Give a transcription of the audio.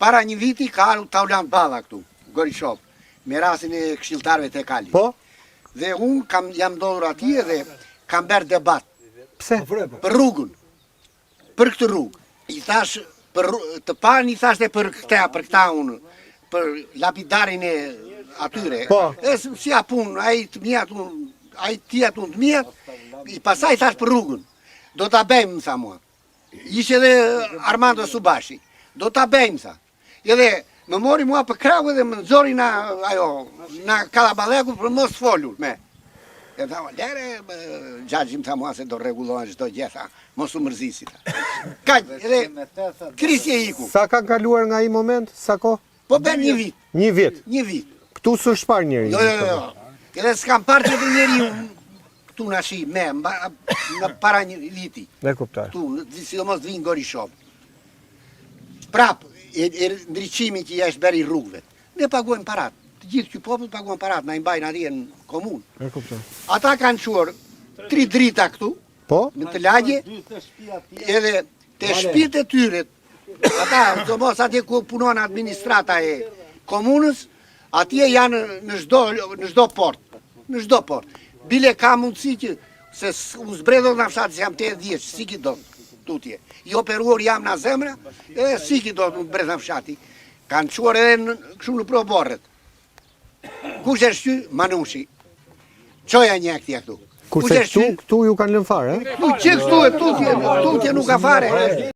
para një viti ka arru Taulant Balla këtu, Gorishov, me rastin e këshilltarëve të Kali. Po? Dhe unë jam ndodhur atje dhe kam bërë debat. Pse? Për rrugën, për këtë rrugë. I thash, të parën i thashte për këta unë, për lapidarin e atyre. Po. E si a punë, a i të mjat, a i tjetë unë të mjat, i pasaj thash për rrugën. Do të bëjmë, tha mua. Ishe dhe Armando Subashi. Do të bëjmë, tha. Edhe më mori mua për kragu dhe më nëzori na Kalabalegu për mos folur me. E tha, lere, gjaqim tha mua se do regulohen çdo gjë, tha, mos u mërzisi, tha. Kaq, edhe krisje iku. Sa ka kaluar nga ai moment? Sa kohë? Po bën një vit. Një vit. Një vit. Këtu s'u shpar njëri. Jo. Edhe s'kam parë të njeriu këtu na shi me në para një viti. Ne kuptoj. Këtu, sidomos të vinë Gorishov. Prap, ndriçimi që jashtë bërë i rrugëve. Ne paguajmë parat. Të gjithë që popull paguajnë parat, na i mbajnë atje në komunë. Ne kuptoj. Ata kanë quar 3 drita këtu, Po? në të lagje, edhe të shtëpitë e tyre, ata, domos atje ku punon administrata e komunës, atje janë në çdo port, në çdo port. Bile ka mundësi që, se u zbredhur në fshatë, se jam 80 vjeç, si ki do tutje. I operuar jam në zemra, edhe si ki do të zbredhur në fshati. Kanë quar edhe kështu në proborret. Kush është ty? Manushi. Qoja një këtja këtu. Kurse këtu ju kanë lënë fare, Që këtu e tutje nuk ka fare.